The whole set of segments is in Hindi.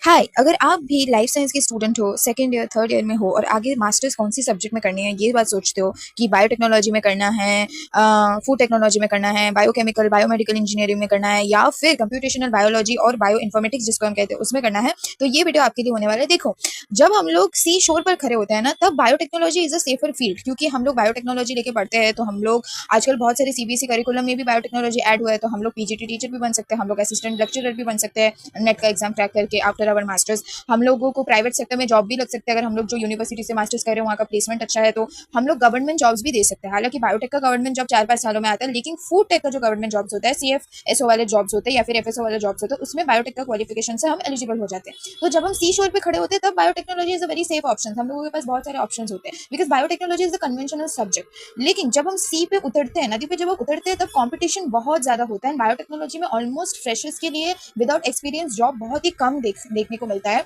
हाय, अगर आप भी लाइफ साइंस के स्टूडेंट हो, सेकंड ईयर, थर्ड ईयर में हो और आगे मास्टर्स कौन सी सब्जेक्ट में करनी है, ये बात सोचते हो कि बायोटेक्नोलॉजी में करना है, फूड टेक्नोलॉजी में करना है, बायोकेमिकल, बायोमेडिकल इंजीनियरिंग में करना है या फिर कंप्यूटेशनल बायोलॉजी और बायो इन्फॉर्मेटिक्स जिसको हम कहते हैं उसमें करना है, तो ये वीडियो आपके लिए होने वाला है। देखो, जब हम लोग सी शोर पर खड़े होते हैं ना, तब biotechnology is a safer field, क्योंकि हम लोग बायोटेक्नोलॉजी लेके पढ़ते हैं। तो हम लोग आजकल बहुत सारे सीबीएसई करिकुलम में भी बायोटेक्नोलॉजी ऐड हुआ है, तो हम लोग पीजीटी टीचर भी बन सकते हैं, हम लोग असिस्टेंट लेक्चरर भी बन सकते हैं नेट का एग्जाम क्रैक करके आफ्टर आवर मास्टर्स। हम लोगों को प्राइवेट सेक्टर में जॉब भी लग सकते हैं, अगर हम लोग जो यूनिवर्सिटी से मास्टर्स कर रहे हैं वहाँ का प्लेसमेंट अच्छा है तो हम लोग गवर्नमेंट जॉब्स भी दे सकते हैं। हालांकि बायोटेक का गवर्नमेंट जॉब 4-5 सालों में आता है, लेकिन फूड टेक का जो गवर्नमेंट जॉब्स होता है, सीएफएसओ वाले जॉब्स होते हैं या फिर एफएसओ वाले जॉब्स होते हैं, उसमें बायोटेक का क्वालिफिकेशन से हम एलिजिबल हो जाते हैं। तो जब हम सी शोर पे खड़े होते हैं तब biotechnology is a very safe option. हम लोगों के पास बहुत सारे ऑप्शन होते हैं because biotechnology is a conventional subject. लेकिन जब हम सी पे उतरते हैं, नदी पे जब हम उतरते हैं, तब कॉम्पिटिशन बहुत ज्यादा होता है। बायोटेक्नोलॉजी में ऑलमोस्ट फ्रेशर्स के लिए विदाउट एक्सपीरियंस जॉब बहुत ही कम देखने को मिलता है।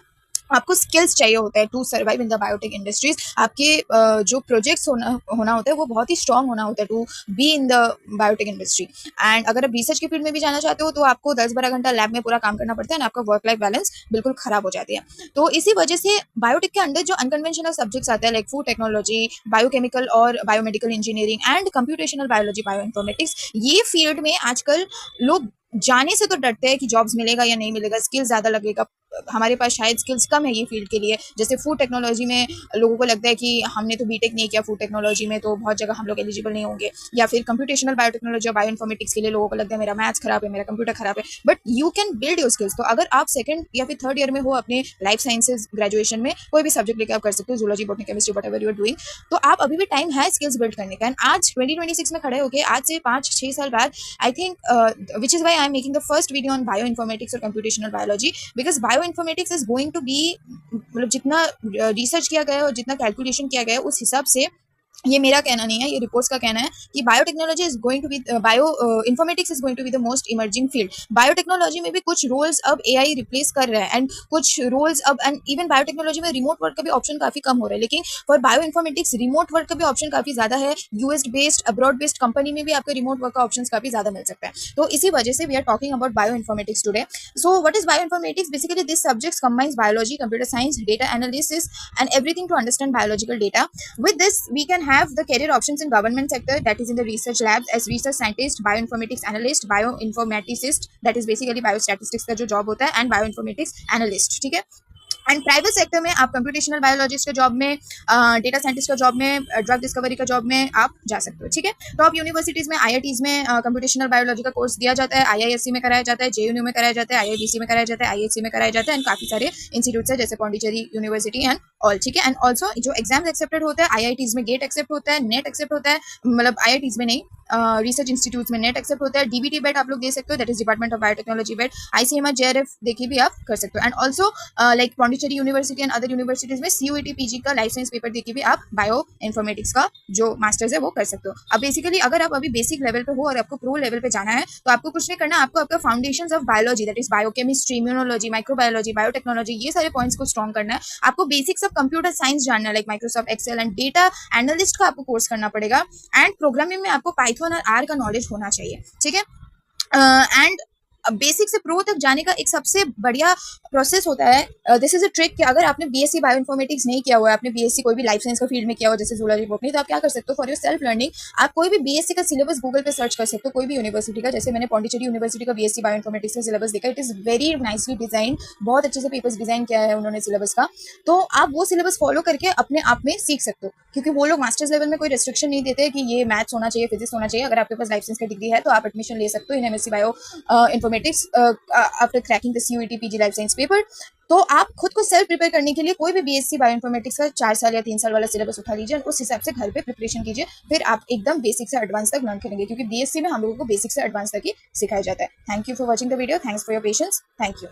आपको स्किल्स चाहिए होता है to survive in the biotech industries. आपके जो प्रोजेक्ट्स होना होता है वो बहुत ही स्ट्रांग होना होता है to be in the biotech industry. And अगर आप रिसर्च की फील्ड में भी जाना चाहते हो तो आपको 10-12 घंटा लैब में पूरा काम करना पड़ता है, और आपका वर्क लाइफ बैलेंस बिल्कुल खराब हो जाती है। तो इसी वजह से बायोटेक के अंदर जो अनकन्वेंशनल सब्जेक्ट्स आते हैं लाइक फूड टेक्नोलॉजी, बायोकेमिकल और biomedical engineering and computational biology, bio informatics, ये फील्ड में आजकल लोग जाने से तो डरते हैं कि जॉब्स मिलेगा या नहीं मिलेगा, स्किल्स ज्यादा लगेगा, हमारे पास शायद स्किल्स कम है ये फील्ड के लिए। जैसे फूड टेक्नोलॉजी में लोगों को लगता है कि हमने तो बीटेक नहीं किया फूड टेक्नोलॉजी में, तो बहुत जगह हम लोग एलिजिबल नहीं होंगे। या फिर कंप्यूटेशनल बायोटेक्नोलॉजी और बायो इन्फॉर्मेटिक्स के लिए लोगों को लगता है मेरा मैथ्स खराब है, मेरा कंप्यूटर खराब है, but you can build your skills. तो अगर आप सेकंड या फिर थर्ड ईयर में हो अपने लाइफ साइंसेज ग्रेजुएशन में, कोई भी सब्जेक्ट लेकर आप कर सकते हो, zoology, botany, chemistry, whatever you are doing, तो आप अभी भी टाइम है स्किल्स बिल्ड करने का। एंड आज 2026 में खड़े होकर आज से 5-6 साल बाद I think which is why I am making the first video on bioinformatics और computational biology, because bioinformatics is going to be, मतलब जितना रिसर्च किया गया है और जितना कैलकुलेशन किया गया है उस हिसाब से, ये मेरा कहना नहीं है, ये रिपोर्ट्स का कहना है कि biotechnology is going to be, bioinformatics is going to be the most emerging field. Biotechnology में भी कुछ रोल्स अब एआई रिप्लेस कर रहा है, एंड कुछ रोल्स अब, एंड इवन बायोटेक्नोलॉजी में रिमोट वर्क का भी ऑप्शन काफी कम हो रहा है, लेकिन for bio informatics remote work का भी ऑप्शन काफी ज्यादा है। US based, abroad based company में भी आपको रिमोट वर्क का ऑप्शन काफी ज्यादा मिल सकता है। तो इसी वजह से we are talking about bioinformatics today. So what is bioinformatics? Basically this subject combines biology, computer science, data analysis and everything to understand biological data. With this, we can have the career options in government sector, that is in the research labs as research scientist, bioinformatics analyst, bioinformaticist, that is basically biostatistics का जो जॉब होता है, and bioinformatics analyst, ठीक है। एंड प्राइवेट सेक्टर में आप कंप्यूटेशनल बायोलॉजिस्ट के जॉब में, डेटा साइंटिस्ट का जॉब में, ड्रग डिस्कवरी का जॉब में आप जा सकते हो, ठीक है। तो आप यूनिवर्सिटीज में, आईआईटीज में कंप्यूटेशनल बायोलॉजी का कोर्स दिया जाता है, आईआईएससी में कराया जाता है, जेयूयू में कराया जाता है, आईआईबीसी में कराया जाता है, आईएचसी में कराया जाता है, एंड काफी सारे इंस्टीट्यूट्स है जैसे पौंडीचेरी यूनिवर्सिटी एंड ऑल, ठीक है। एंड ऑल्सो जो एग्जाम्स एक्सेप्टेड होता है, आईआईटीज में गेट एक्सेप्ट होता है, नेट एक्सेप्ट होता है, मतलब आईआईटीज में नहीं, रिसर्च इंस्टीट्यूट में नेट एक्सेप्ट होता है, डीबीटी बेट आप लोग दे सकते हो, that is department of biotechnology BET, ICMR, JRF देखिए भी आप कर सकते हो। And also like Pondicherry university and other universities में सीयूईटी पीजी का लाइफ साइंस पेपर देखिए भी आप बायो इन्फॉर्मेटिक्स का जो मास्टर्स है वो कर सकते हो। अब बेसिकली अगर आप अभी बेसिक लेवल पे हो और आपको प्रो लेवल पे जाना है तो आपको कुछ नहीं करना, आपको आपका foundations of biology, that is biochemistry, immunology, microbiology, biotechnology, ये सारे पॉइंट्स को स्ट्रॉन्ग करना है। आपको बेसिक्स ऑफ कंप्यूटर साइंस जानना है, like Microsoft Excel and data analyst का आपको कोर्स करना पड़ेगा। एंड प्रोग्रामिंग में आपको पाइथन और आर का नॉलेज होना चाहिए, ठीक है। एंड बेसिक से प्रो तक जाने का एक सबसे बढ़िया प्रोसेस होता है, दिस इज अ ट्रिक कि अगर आपने बीएससी बायो इन्फॉर्मेटिक्स नहीं किया हुआ है, आपने बीएससी कोई भी लाइफ साइंस का फील्ड में किया हुआ जैसे जूलॉजी, बॉटनी, तो आप क्या कर सकते हो, फॉर योर सेल्फ लर्निंग आप कोई भी बीएससी का सिलेबस गूगल पे सर्च कर सकते हो, कोई भी यूनिवर्सिटी का। जैसे मैंने पौंडीचेरी यूनिवर्सिटी का बीएससी बायो इन्फॉर्मेटिक्स का सिलेबस देखा, it is very nicely design, बहुत अच्छे से पेपर्स डिजाइन किया है उन्होंने सिलेबस का। तो आप वो सिलेबस फॉलो करके अपने आप में सीख सकते हो, क्योंकि वो लोग मास्टर्स लेवल में कोई रिस्ट्रिक्शन नहीं देते कि ये मैथ्स होना चाहिए, फिजिक्स होना चाहिए। अगर आपके पास लाइफ साइंस का डिग्री है तो आप एडमिशन ले सकते हो in MSc bio informatics after cracking the CUET PG life science paper. तो आप खुद को सेल्फ प्रिपेयर करने के लिए कोई भी बीएससी बायो इन्फॉर्मेटिक्स का 4 साल या 3 साल वाला सिलेबस उठा लीजिए, उस हिसाब से घर पे प्रिपरेशन कीजिए, फिर आप एकदम बेसिक से एडवांस तक लर्न करेंगे, क्योंकि बीएससी में हम लोगों को बेसिक से एडवांस तक ही सिखाया जाता है। Thank you for watching the video, thanks for your patience, thank you.